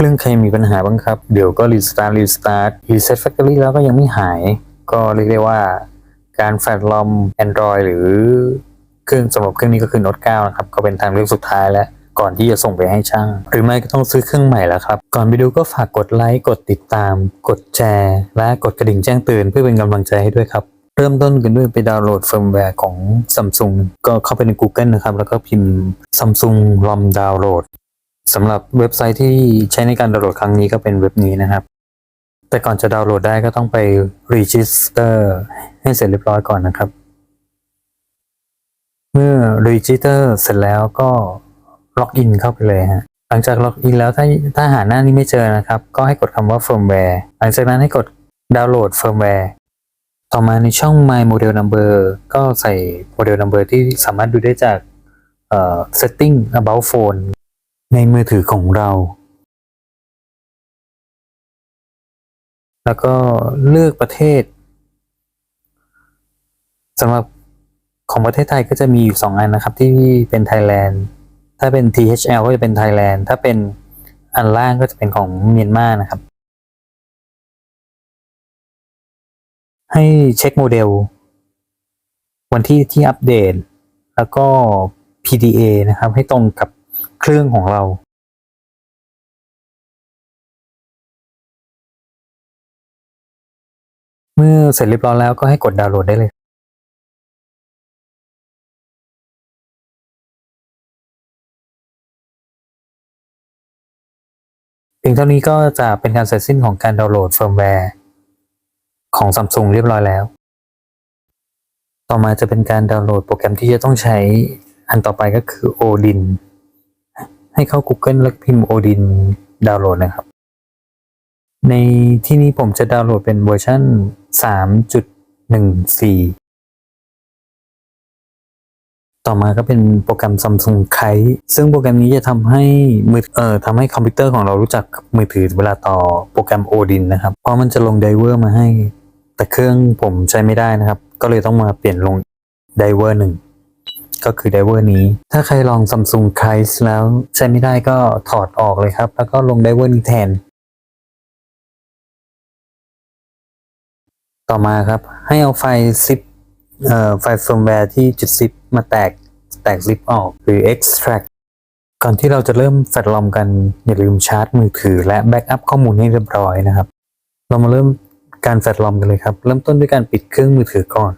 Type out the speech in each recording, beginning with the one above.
รื่องใครมีปัญหาบ้างครับเดี๋ยวก็รีสตาร์ทแฟคทอรี่แล้วก็ยังไม่หายก็เรียกได้ว่าการแฟลชลอม Android หรือเครื่องสำหรับเครื่องนี้ก็คือ Note 9 นะครับก็เป็นทางเลือกสุดท้ายแล้วก่อนที่จะส่งไปให้ช่างหรือไม่ก็ต้องซื้อเครื่องใหม่แล้วครับก่อนไปดูก็ฝากกดไลค์กดติดตามกดแชร์และกดกระดิ่งแจ้งเตือนเพื่อเป็นกำลังใจให้ด้วยครับเริ่มต้นกันด้วยไปดาวน์โหลดเฟิร์มแวร์ของ Samsung ก็เข้าไปใน Google นะครับแล้วก็พิมพ์ Samsung ROM Download สำหรับเว็บไซต์ที่ใช้ในการดาวน์โหลดครั้งนี้ก็เป็นเว็บนี้นะครับแต่ก่อนจะดาวน์โหลดได้ก็ต้องไป Register ให้เสร็จเรียบร้อยก่อนนะครับเมื่อ Register เสร็จแล้วก็ล็อกอินเข้าไปเลยฮะหลังจากล็อกอินแล้วถ้าหาหน้านี้ไม่เจอนะครับก็ให้กดคำว่า firmware หลังจากนั้นให้กดดาวน์โหลด firmware ต่อมาในช่อง My Model Number ก็ใส่ Model Number ที่สามารถดูได้จากsetting about phone ในมือถือของเราแล้วก็เลือกประเทศสำหรับของประเทศไทยก็จะมีอยู่2อันนะครับที่เป็น Thailand ถ้าเป็น THL ก็จะเป็น Thailand ถ้าเป็นอันล่างก็จะเป็นของเมียนมานะครับให้เช็คโมเดลวันที่อัปเดตแล้วก็ PDA นะครับให้ตรงกับเครื่องของเราเมื่อเสร็จเรียบร้อยแล้วก็ให้กดดาวน์โหลดได้เลยเพียงเท่านี้ก็จะเป็นการเสร็จสิ้นของการดาวน์โหลดเฟิร์มแวร์ของ Samsung เรียบร้อยแล้วต่อมาจะเป็นการดาวน์โหลดโปรแกรมที่จะต้องใช้อันต่อไปก็คือ Odin ให้เข้า Google แล้วพิมพ์ Odin ดาวน์โหลดนะครับในที่นี้ผมจะดาวน์โหลดเป็นเวอร์ชัน 3.14 ต่อมาก็เป็นโปรแกรม Samsung Kite ซึ่งโปรแกรมนี้จะทำให้ทำให้คอมพิวเตอร์ของเรารู้จักกับมือถือเวลาต่อโปรแกรม Odin นะครับเพราะมันจะลงไดเวอร์มาให้แต่เครื่องผมใช้ไม่ได้นะครับก็เลยต้องมาเปลี่ยนลงไดเวอร์1ก็คือไดเวอร์นี้ถ้าใครลอง Samsung Kite แล้วใช้ไม่ได้ก็ถอดออกเลยครับแล้วก็ลงไดเวอร์นี้แทนต่อมาครับให้เอาไฟล์ซิปไฟล์เฟิร์มแวร์ที่จุดซิปมาแตกซิปออกหรือ extract ก่อนที่เราจะเริ่มแฟลชลอมกันอย่าลืมชาร์จมือถือและแบ็กอัพข้อมูลให้เรียบร้อยนะครับเรามาเริ่มการแฟลชลอมกันเลยครับเริ่มต้นด้วยการปิดเครื่องมือถือก่อน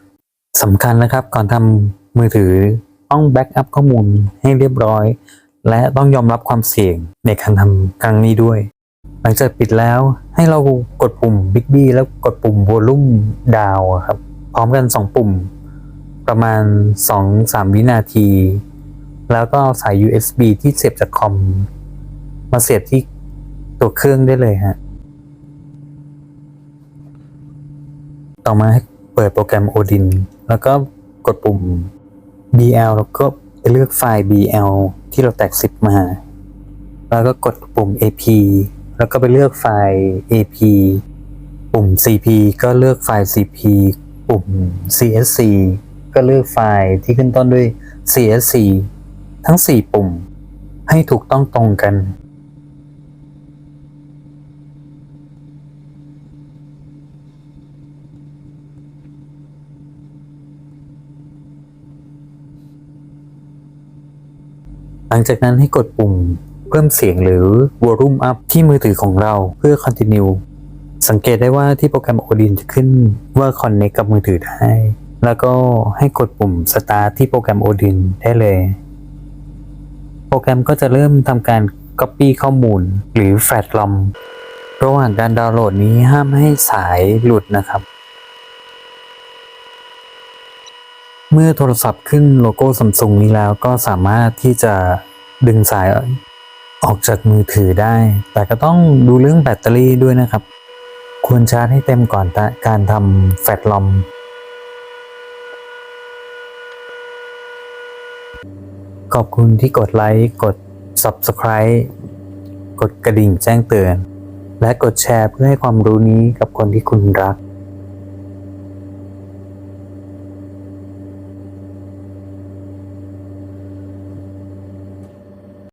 สำคัญนะครับก่อนทำมือถือต้องแบ็กอัพข้อมูลให้เรียบร้อยและต้องยอมรับความเสี่ยงในการทำครั้งนี้ด้วยหลังจากปิดแล้วให้เรากดปุ่ม Big B แล้วกดปุ่ม Volume Down ครับพร้อมกัน2ปุ่มประมาณ 2-3 วินาทีแล้วก็เอาสาย USB ที่เสียบจากคอมมาเสียบที่ตัวเครื่องได้เลยฮะต่อมาให้เปิดโปรแกรม Odin แล้วก็กดปุ่ม BL แล้วก็ไปเลือกไฟล์ BL ที่เราแตกซิปมาแล้วก็กดปุ่ม AP แล้วก็ไปเลือกไฟล์ AP ปุ่ม CP ก็เลือกไฟล์ CP ปุ่ม CSC ก็เลือกไฟล์ที่ขึ้นต้นด้วย CSC ทั้ง4ปุ่มให้ถูกต้องตรงกันหลังจากนั้นให้กดปุ่มเพิ่มเสียงหรือ Volume Up ที่มือถือของเราเพื่อ Continue สังเกตได้ว่าที่โปรแกรม Odin จะขึ้นว่า Connect กับมือถือได้แล้วก็ให้กดปุ่ม Start ที่โปรแกรม Odin ได้เลยโปรแกรมก็จะเริ่มทำการ Copy ข้อมูลหรือ Flash ROM ระหว่างการดาวน์โหลดนี้ห้ามให้สายหลุดนะครับเมื่อโทรศัพท์ขึ้นโลโก้ Samsung นี้แล้วก็สามารถที่จะดึงสายออกจากมือถือได้แต่ก็ต้องดูเรื่องแบตเตอรี่ด้วยนะครับควรชาร์จให้เต็มก่อนการทำแฟลชลอมขอบคุณที่กดไลค์กด Subscribe กดกระดิ่งแจ้งเตือนและกดแชร์เพื่อให้ความรู้นี้กับคนที่คุณรัก